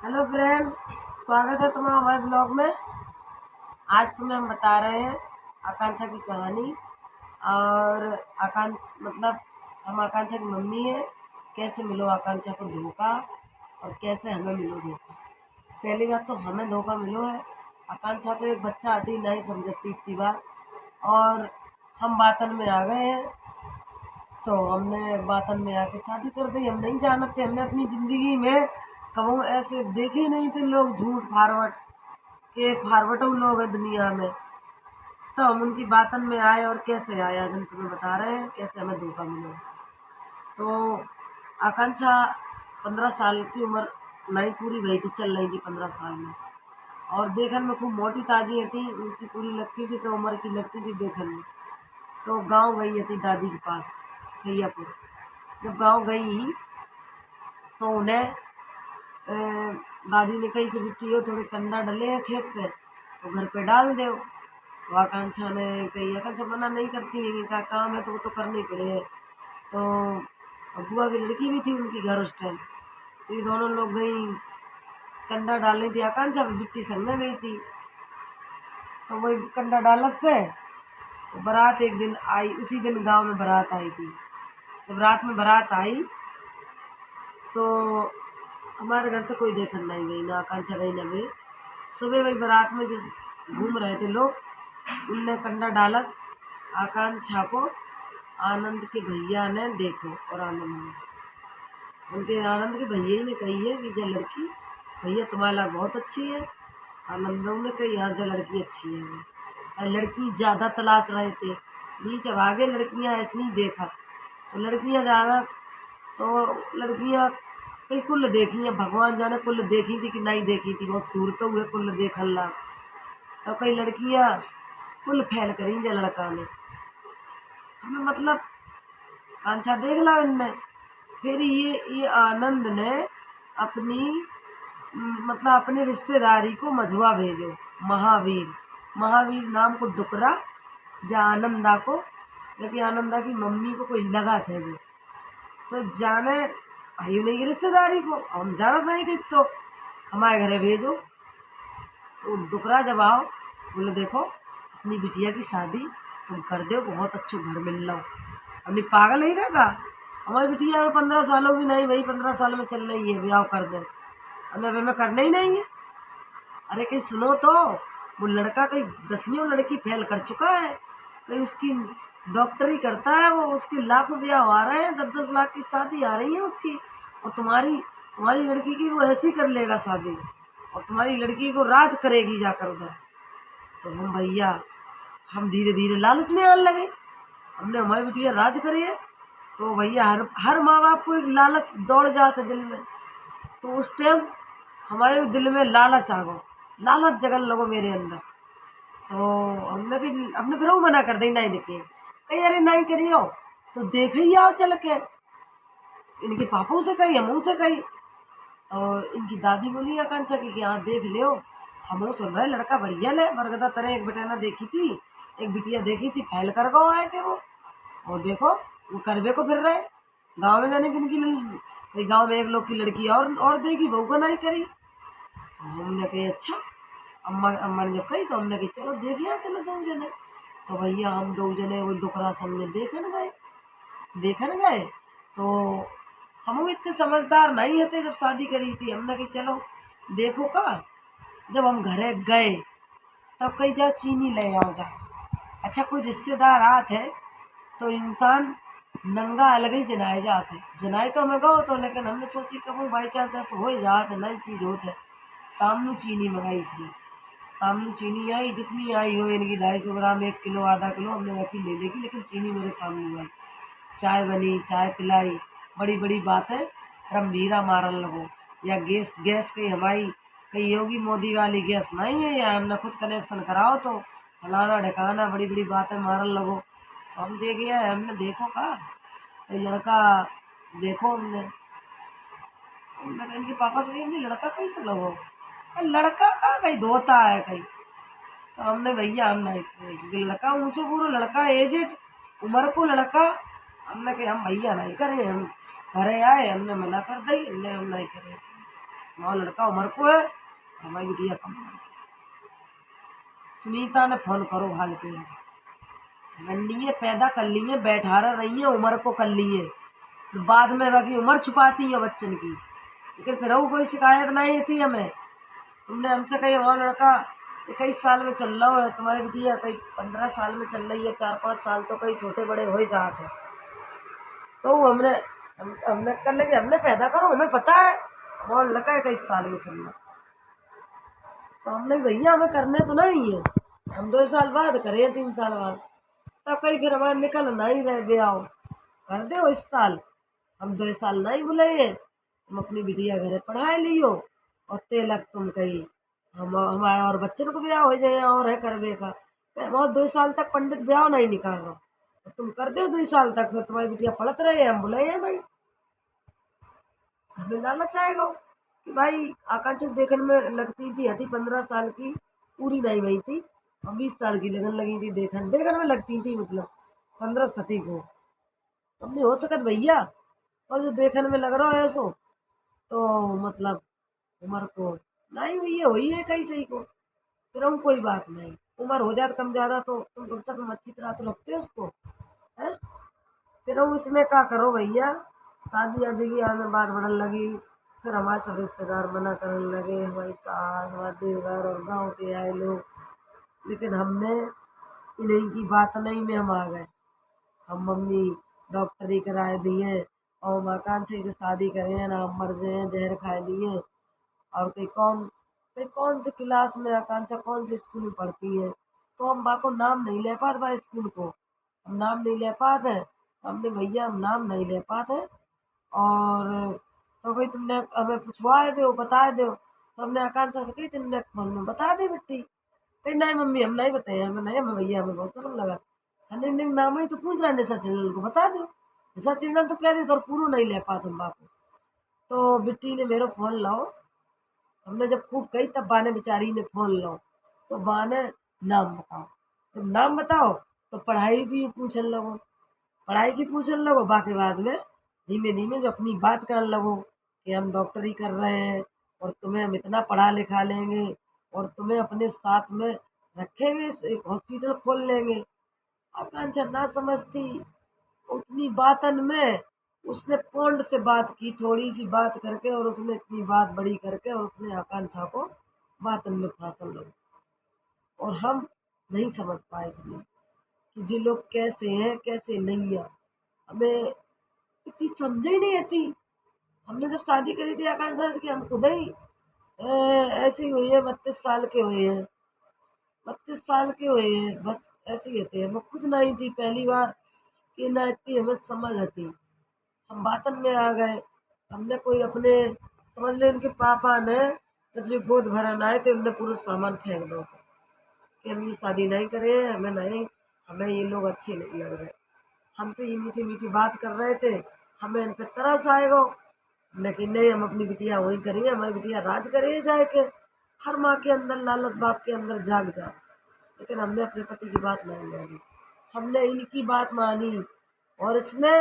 Hello friend, स्वागत है तुम्हारा हमारे ब्लॉग में। आज तुम्हें हम बता रहे हैं आकांक्षा की कहानी। और हम आकांक्षा की मम्मी है। कैसे मिलो आकांक्षा को धोखा और कैसे हमें मिलो धोखा। पहली बात तो हमें धोखा मिलो है। आकांक्षा तो एक बच्चा आती नहीं समझती इतनी बार। और हम बातन में आ गए हैं, तो हमने बातन में आके शादी कर दी। हम नहीं जानते, हमने अपनी ज़िंदगी में कभी ऐसे देखे ही नहीं थे लोग झूठ फारवट के फारवटों लोग हैं दुनिया में। तो हम उनकी बातन में आए और कैसे आए आज हम तुम्हें बता रहे हैं कैसे हमें धोखा मिला। तो आकांक्षा 15 साल की उम्र नहीं पूरी भई थी, चल रही थी 15 साल में। और देखने में खूब मोटी ताजी थी, ऊँची पूरी लगती थी, तो उम्र की लगती थी देखने में। तो गांव गई थी दादी के पास, सैयापुर। जब गांव गई तो उन्हें दादी ने कही कि बिट्टी हो थोड़े कंडा डले हैं खेत पे, तो घर पे डाल दो। तो आकांक्षा ने कही, आकांक्षा मना नहीं करती है, क्या काम है तो वो तो करना ही पड़े। तो बुआ की लड़की भी थी उनकी घर उस टाइम। तो ये दोनों लोग गई कंडा डालनी थी, आकांक्षा भी बिट्टी संग गई थी। तो वही कंडा डालत पे तो बारात एक दिन आई, उसी दिन गांव में बारात आई थी। जब रात में बारात आई तो हमारे घर से कोई देखने नहीं गई, ना आकांक्षा गई ना गई। सुबह वही बारात में जिस घूम रहे थे लोग, उनने कंडा डाला आकांक्षा को। आनंद के भैया ने देखो, और आनंद ने उनके आनंद के भैया ने कही है कि जो लड़की भैया तुम्हारे लाग बहुत अच्छी है। आनंदों ने कही हाँ जो लड़की अच्छी है। और लड़की ज़्यादा तलाश रहे थे, बीच अब आगे लड़कियाँ ऐसे नहीं देखा तो लड़कियाँ ज़्यादा। तो लड़कियाँ कई कुल देखी हैं, भगवान जाने कुल देखी थी कि नहीं देखी थी, वो सूरत हुए कुल देखल ला। तो कई लड़कियाँ कुल फैल करी जा लड़का ने हमें मतलब कांचा देख ला इनने। फिर ये आनंद ने अपनी मतलब अपनी रिश्तेदारी को मझवा भेजो, महावीर। महावीर नाम को डुकरा जा आनंदा को, लेकिन आनंदा की मम्मी को कोई लगा थे जो, तो जाने भाई नहीं की रिश्तेदारी को हम जानत नहीं थे, तो हमारे घरे भेजो। तो डुकरा जब आओ बोले देखो अपनी बिटिया की शादी तुम कर दो, बहुत अच्छो घर मिल लो। अपनी पागल ही का हमारी बिटिया में 15 सालों की नहीं भाई, 15 साल में चल रही है, ब्याह कर दे। हमें में करना ही नहीं है। अरे कहीं सुनो तो, वो लड़का कहीं 10वीं लड़की फेल कर चुका है, कहीं उसकी डॉक्टरी करता है वो, उसके लाख ब्याह आ रहे हैं, 10-10 लाख की शादी आ रही है उसकी। और तुम्हारी तुम्हारी लड़की की वो ऐसी कर लेगा शादी, और तुम्हारी लड़की को राज करेगी जाकर उधर। तो हम भैया हम धीरे धीरे लालच में आने लगे, हमने हमारी बिटिया राज करी है। तो भैया हर हर माँ बाप को एक लालच दौड़ जाते दिल में। तो उस टाइम हमारे दिल में लालच आ गो, लालच जगन लगो मेरे अंदर। तो हमने फिर वो मना कर दी, नहीं देखिए कहीं, अरे नहीं करियो तो देख ही आओ चल के। इनके पापों से कही हमू से कही। और इनकी दादी बोली आकांक्षा की कि हाँ देख लियो, हमू सुन रहे लड़का बढ़िया ले बरगदा तरह। एक बेटा देखी थी, एक बिटिया देखी थी, फैल कर गो आए थे वो। और देखो वो करवे को फिर रहे गाँव में जाने की इनकी गाँव में एक लोग की लड़की और देखी, बहू को नहीं करी। तो हमने कही अच्छा, अम्मा ने जब कही तो हमने कही चलो देखिए चलो 2 जने। तो भैया हम 2 जने वो डुकरा सामने देखने गए। तो हम इतने समझदार नहीं होते जब शादी करी थी, हमने कही चलो देखो का। जब हम घरे गए तब कही जाओ चीनी ले आओ जा। अच्छा कोई रिश्तेदार आते तो इंसान नंगा अलग ही जनाए जाते, जनाए तो हमें गो तो, लेकिन हमने सोची कभी बाई चांस ऐसा हो जाते नई चीज़ होते। सामने चीनी मंगाई, इसलिए सामने चीनी आई, जितनी आई हो इनकी 250 ग्राम 1 किलो आधा किलो हमने वैसी ले लेगी, लेकिन चीनी मेरे सामने आई। चाय बनी, चाय पिलाई, बड़ी बड़ी बातें रंभीरा मारन लगो। या गैस गैस कहीं हमारी कहीं योगी मोदी वाली गैस नहीं है, या हमने खुद कनेक्शन कराओ तो फलाना ढकाना बड़ी बड़ी बातें मारन लगो। तो हम देख गया हमने देखो का ये लड़का, देखो हमने इनके पापा से कही लड़का कैसे लगो, लड़का का कहीं धोता है कहीं। तो हमने भैया हम नहीं, लड़का ऊँचो पूरा लड़का एजेड उम्र को लड़का। हमने कहा हम भैया नहीं करे, हम घरे आए हमने मना कर दी, हमने हम नहीं करे। वहाँ लड़का उम्र को है, हमारी बिटिया कम उम्र की। सुनीता ने फोन करो हाल पे गंडिये पैदा कर लिए, बैठा रही है, उम्र को कर लिए, फिर बाद में बाकी उम्र छुपाती है बच्चन की। लेकिन फिर वो कोई शिकायत नहीं थी हमें। तुमने हमसे कही वहाँ लड़का 21 साल में चल रहा है, तुम्हारी बिटिया कहीं 15 साल में चल रही है, 4-5 साल तो कई छोटे बड़े हो ही जाते। तो हमने कर लेंगे, हमने पैदा करो, हमें पता है वहाँ लड़का 21 साल में चल रहा। तो हमने भैया हमें करने तो नहीं है, हम 2 साल बाद करें, 3 साल बाद, तब कहीं फिर हमारे निकल नहीं रहे ब्याह कर दो इस साल। हम 2 साल नहीं बुले, तुम अपनी बिटिया घरे पढ़ाए लियो और तेलक तुम कही हम हमारे और बच्चन को ब्याह हो जाए और है करवे का। बहुत 2 साल तक पंडित ब्याह नहीं निकाल रहा, तो तुम कर दो 2 साल तक, फिर तुम्हारी बिटिया पढ़त रहे, हम बुलाए हैं भाई। हमें लालच आएगा कि भाई आकांक्षा देखने में लगती थी, हती 15 साल की पूरी नहीं हुई थी और 20 साल की लगन लगी थी, देखने में लगती थी, मतलब 15 सती को। अब नहीं हो सकत भैया, और जो देखने में लग रहा है सो तो मतलब उम्र को नहीं हुई है कहीं सही को, फिर हम कोई बात नहीं, उम्र हो जाए कम ज़्यादा तो तुम कम से कम अच्छी तरह तो रखते हो उसको, है। फिर हम इसमें क्या करो भैया, शादी आदि की आने बात बढ़ने लगी, फिर हमारे सब रिश्तेदार मना करने लगे, हमारी सास हमारे देवर और गाँव के आए लोग। लेकिन हमने इन्हीं की बात नहीं में हम आ गए। हम मम्मी डॉक्टरी कराए दिए और मकान से जो शादी करे हैं ना, हम मर गए, जहर खाए लिए। और कई कौन से क्लास में आकांक्षा कौन से स्कूल में पढ़ती है, तो हम बा को नाम नहीं ले पाते, बा स्कूल को हम नाम नहीं ले पाते। हमने भैया हम नाम नहीं ले पाते, और तो भाई तुमने हमें पूछवाए दो बताए दो, तो हमने आकांक्षा से कही तुमने फोन में बता दी बेटी। कही नहीं मम्मी हम नहीं बताए, हमें नहीं, हमें भैया हमें बहुत शर्म लगा। हमने नहीं नाम ही तो पूछ रहा है, निशा चैनल को बता दो, निशा चैनल तो कह दी तो पूरा नहीं ले पा तुम बापू। तो बिट्टी ने मेरा फोन लाओ, हमने जब खूब कही तब बाने बेचारी ने फोन लो, तो बाने नाम बताओ, जब नाम बताओ तो पढ़ाई की पूछने लगो, पढ़ाई की पूछने लगो, बाकी बाद में धीमे धीमे जो अपनी बात करने लगो कि हम डॉक्टरी कर रहे हैं और तुम्हें हम इतना पढ़ा लिखा लेंगे और तुम्हें अपने साथ में रखेंगे, एक हॉस्पिटल खोल लेंगे। आकांक्षा ना समझती, उतनी बातन में उसने पौंड से बात की, थोड़ी सी बात करके, और उसने इतनी बात बड़ी करके और उसने आकांक्षा को बातन में फांसा लगा। और हम नहीं समझ पाए थे कि ये लोग कैसे हैं कैसे नहीं है, हमें इतनी समझ ही नहीं आती। हमने जब शादी करी थी आकांक्षा से कि हम खुद ही ऐसे ही हुई है, 32 साल के हुए हैं, 32 साल के हुए हैं, बस ऐसे ही होते हैं। वो खुद नहीं थी पहली बार कि ना इतनी हमें समझ आती, हम बातन में आ गए। हमने कोई अपने समझ ले, उनके पापा ने जब ये गोद भरन आए थे उनने पूरा सामान फेंक दो कि हम ये शादी नहीं करें, हमें नहीं, हमें ये लोग अच्छे नहीं लग रहे। हमसे ये मीठी मीठी बात कर रहे थे, हमें इन पर तरस आएगा, लेकिन नहीं, हम अपनी बिटिया वही करिए, हमारी बिटिया राज करिए जाए के। हर माँ के अंदर लालच बाप के अंदर जाग जाए, लेकिन हमने अपने पति की बात नहीं मानी, हमने इनकी बात मानी, और इसने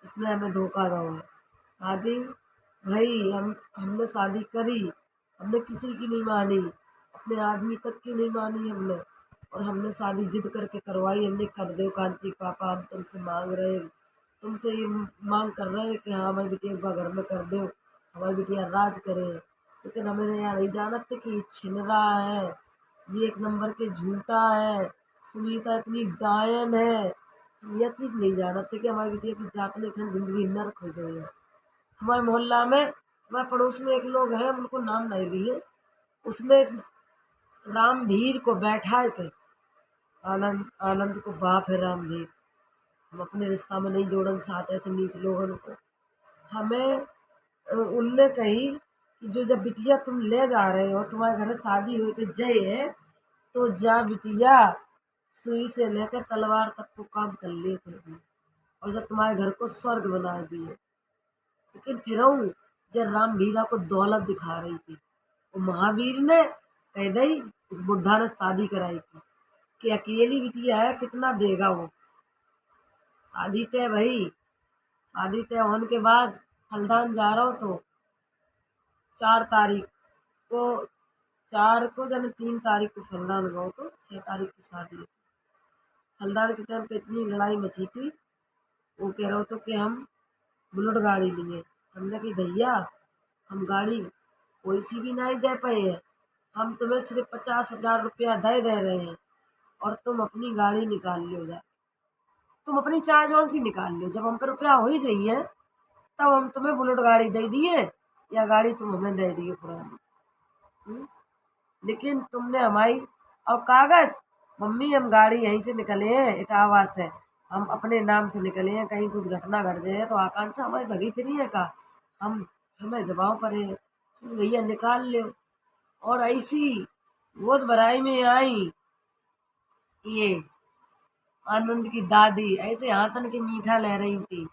इसने हमें धोखा दिया। शादी भाई हमने शादी करी, हमने किसी की नहीं मानी, अपने आदमी तक की नहीं मानी हमने, और हमने शादी जिद करके करवाई। हमने कर दो कांची पापा, हम तुमसे मांग रहे, तुमसे ये मांग कर रहे हैं कि हाँ हमारी बिटिया का घर में कर दो, हमारी बिटिया राज करे। लेकिन हमें यहाँ नहीं जानत थे कि ये छिन रहा है, ये एक नंबर के झूठा है, सुनीता इतनी डायन है। ये चीज़ नहीं जानत थे कि हमारी बिटिया की जात ने इतनी जिंदगी नर्क हो गई है। हमारे मोहल्ला में, हमारे पड़ोस में एक लोग हैं, उनको नाम नहीं दिए, उसने इस रामवीर को बैठा के, आनंद आनंद को बाप है रामवीर, हम अपने रिश्ता में नहीं जोड़ना चाहते ऐसे नीच लोगों को। हमें उनने कही कि जो जब बिटिया तुम ले जा रहे हो, तुम्हारे घर शादी हुई तो जय है, तो जा बिटिया सुई से लेकर तलवार तक को काम कर लेते थे, और जब तुम्हारे घर को स्वर्ग बना दिए। लेकिन फिर जब रामवीरा को दौलत दिखा रही थी, वो महावीर ने कह दी, उस बुढ़ा ने शादी कराई थी कि अकेली बिटिया है, कितना देगा वो। शादी तय भाई, शादी तय होने के बाद हल्दान जा रहा हो तो 4 तारीख को, 4 को जब 3 तारीख को फलदान गाँव, तो 6 तारीख की शादी है। फलदान के टाइम पे इतनी लड़ाई मची थी। वो कह रहे तो कि हम बुलेट गाड़ी लिए। हमने कि भैया हम गाड़ी कोई सी भी नहीं दे पाए है, हम तुम्हें सिर्फ 50,000 रुपया दे रहे हैं और तुम अपनी गाड़ी निकाल लो। जा तुम अपनी चार जौन सी निकाल लो, जब हम पे रुपया हो ही जाइए तब हम तुम्हें बुलेट गाड़ी दे दिए या गाड़ी तुम हमें दे दिए पुरानी। लेकिन तुमने हमारी और कागज, मम्मी हम गाड़ी यहीं से निकले हैं इटावा से, हम अपने नाम से निकले हैं, कहीं कुछ घटना घट जाए तो आकांक्षा हमारी भगी फिरी है का, हम हमें जवाब पड़े भैया निकाल लो। और ऐसी गोद भराई में आई ये आनंद की दादी, ऐसे हाथन के मीठा ले रही थी।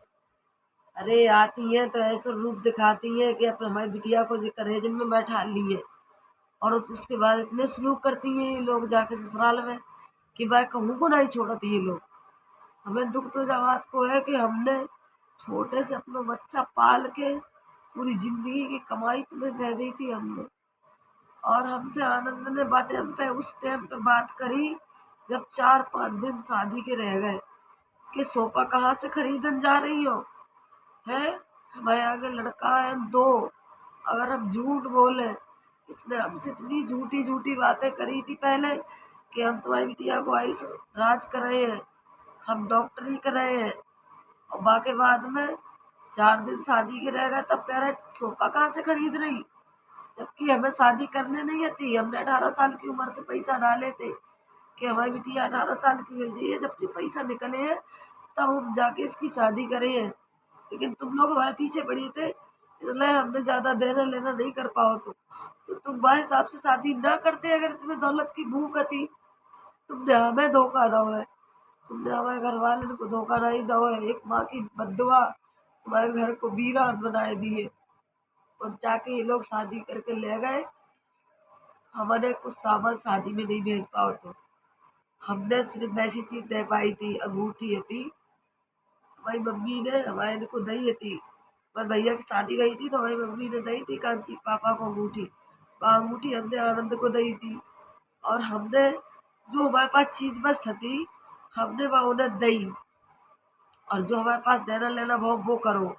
अरे आती है तो ऐसे रूप दिखाती है कि अपने हमारी बिटिया को जो करेज में बैठा लिए, और उसके बाद इतने सलूक करती हैं ये लोग जाके ससुराल में कि भाई कहूँ को नहीं छोड़ती ये लोग। हमें दुख तो इस बात को है कि हमने छोटे से अपना बच्चा पाल के पूरी जिंदगी की कमाई तुम्हें दे दी थी हमने, और हमसे आनंद ने बाटे हम पे उस टाइम पे बात करी जब 4-5 दिन शादी के रह गए कि सोफा कहाँ से खरीदन जा रही हो है। हमारे आगे लड़का है 2, अगर हम झूठ बोले, इसने हमसे इतनी झूठी झूठी बातें करी थी पहले कि हम तुम्हारी बिटिया को आई राज कर रहे हैं, हम डॉक्टरी कर रहे हैं, और बाकी बाद में 4 दिन शादी के रह गए तब कह रहे सोफा कहाँ से खरीद रही, जबकि हमें शादी करने नहीं आती। हमने 18 साल की उम्र से पैसा डाले थे कि हमारी बिटिया 18 साल की हो जाइए, जब पैसा निकले हैं तब हम जाके इसकी शादी करे हैं। लेकिन तुम लोग हमारे पीछे पड़ी थे, इसलिए हमने ज़्यादा देना लेना नहीं कर पाओ। तो तुम भाई हिसाब से शादी ना करते अगर तुम्हें दौलत की भूख थी। तुमने हमें धोखा दो है, तुमने हमारे घर वाले को धोखा नहीं दो है। एक माँ की बद्दुआ तुम्हारे घर को वीरान बनाए दिए, और जाके ये लोग शादी करके ले गए। हमारे कुछ सामान शादी में नहीं भेज पाओ, तो हमने सिर्फ ऐसी चीज दे पाई थी, अंगूठी थी हमारी मम्मी ने हमारे को दी थी। मैं भैया की शादी गई थी तो हमारी मम्मी ने दी थी कांची पापा को अंगूठी, वो अंगूठी हमने आनंद को दी थी। और हमने जो हमारे पास चीज बस थी हमने वह उन्हें दी, और जो हमारे पास देना लेना वो करो।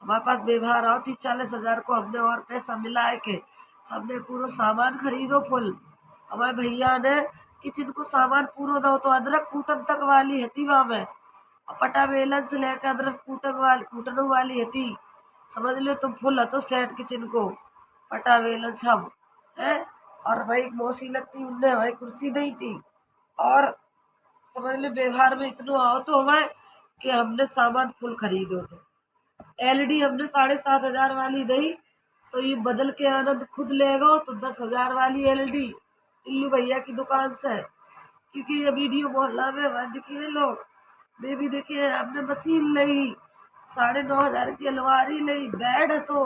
हमारे पास व्यवहार आओ थी 40,000 को हमने और पैसा मिला के हमने पूरा सामान खरीदो फुल। हमारे भैया ने किचन को सामान पूरा दो, तो अदरक कूटन तक वाली हती वहाँ में, पटा बेलन से लेकर अदरक कूटन वाली हती, समझ लो तुम फुल हतो सेट किचन को, पटा बेलन सब है। और भाई मौसी लगती उनने भाई कुर्सी दी थी, और समझ लो व्यवहार में इतना आओ तो हमारे कि हमने सामान फुल खरीदो थे। एलईडी हमने 7,500 वाली दी, तो ये बदल के आनंद खुद लेगा तो 10,000 वाली एलईडी टिल्लू भैया की दुकान से, क्योंकि ये वीडियो मोहल्ला में दिखे लोग मैं भी देखे। हमने मशीन ली, 9,500 की अलमारी ली, बेड है तो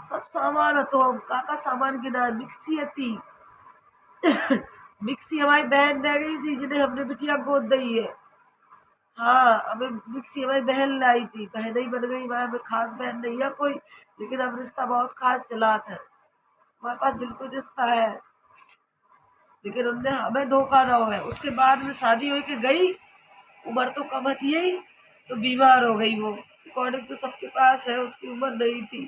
सब सामान है, तो हम काका सामान गिना। मिक्सी थी मिक्सी हमारी बहन दे गई थी जिन्हें हमने बिटिया गोद दी है। हाँ हमें मिक्सी हमारी बहन लाई थी, बहन ही बन गई, हमें खास बहन नहीं है कोई, लेकिन हम रिश्ता बहुत खास चलात है, हमारे पास बिल्कुल रिश्ता है। लेकिन उनने हमें धोखा दो है। उसके बाद में शादी हो के गई, उम्र तो कम थी ही, तो बीमार हो गई। वो रिकॉर्डिंग तो सबके पास है, उसकी उम्र नहीं थी,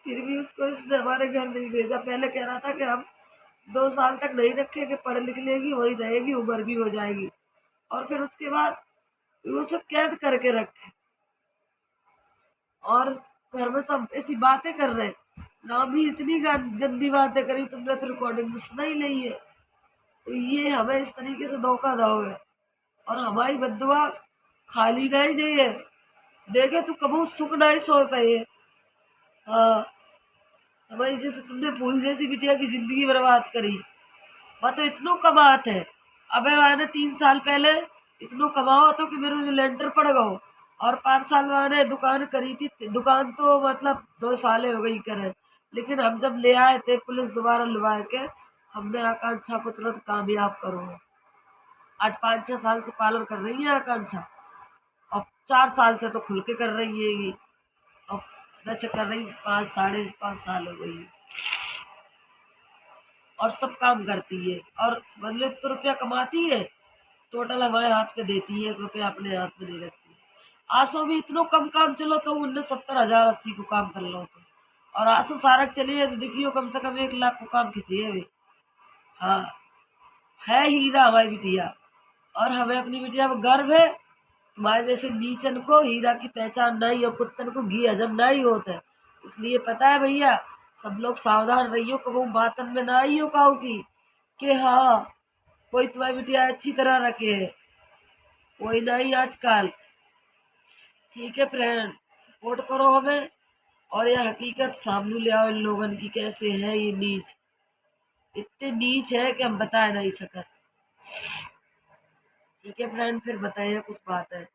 फिर भी उसको इसने हमारे घर नहीं भेजा। पहले कह रहा था कि हम 2 साल तक नहीं रखेंगे, पढ़ लिख लेगी वही रहेगी, उम्र भी हो जाएगी, और फिर उसके बाद वो सब कैद करके रखे। और घर में सब ऐसी बातें कर रहे, ना भी इतनी गंदी बातें करी तुमने तो रिकॉर्डिंग में सुना ही नहीं है। तो ये हमें इस तरीके से धोखा दोगे, और हमारी बद्दुआ खाली नहीं जाइए, देखे तू कबू सुख नहीं सो पाए। हाँ हमारी जो तुमने फूल जैसी बिटिया की जिंदगी बर्बाद करी। वह तो इतनो कमात है, अबे मैंने 3 साल पहले इतनो कमाओ तो कि मेरे जो लेंटर पड़ गओ, और 5 साल मैंने दुकान करी थी। दुकान तो मतलब 2 साल हो गई करे, लेकिन हम जब ले आए थे पुलिस दोबारा लुवा के, हमने आकांक्षा को तुरंत कामयाब करो। आज 5-6 साल से पालन कर रही है आकांक्षा, और 4 साल से तो खुल के कर रही है ये, और वैसे कर रही 5 साढ़े 5 साल हो गई। और सब काम करती है और बदले तो रुपया कमाती है, टोटल हमारे हाथ पे देती है, 1 रुपया अपने हाथ में दे रखती है। आसो भी इतनो कम काम चलो तो 19, 70 हजार 80 को काम कर लो तो, और आसो सारक चली है तो देखियो कम से कम 1 लाख को काम खींचिए वे। हाँ, है हीरा हमारी बिटिया, और हमें अपनी बिटिया में गर्व है। तुम्हारे जैसे नीचन को हीरा की पहचान नहीं और कुत्तन को घी हजम नहीं होता है। इसलिए पता है भैया, सब लोग सावधान रहियो, कबो बातन में ना आइयो काऊ की कि हाँ कोई तुम्हारी बिटिया अच्छी तरह रखे है, कोई नहीं आजकल। ठीक है फ्रेंड, सपोर्ट करो हमें, और ये हकीकत सामने ले आओ इन लोगन की, कैसे है ये नीच, इतने नीच है कि हम बता नहीं सकते। ठीक है फ्रेंड, फिर बताइए कुछ बात है।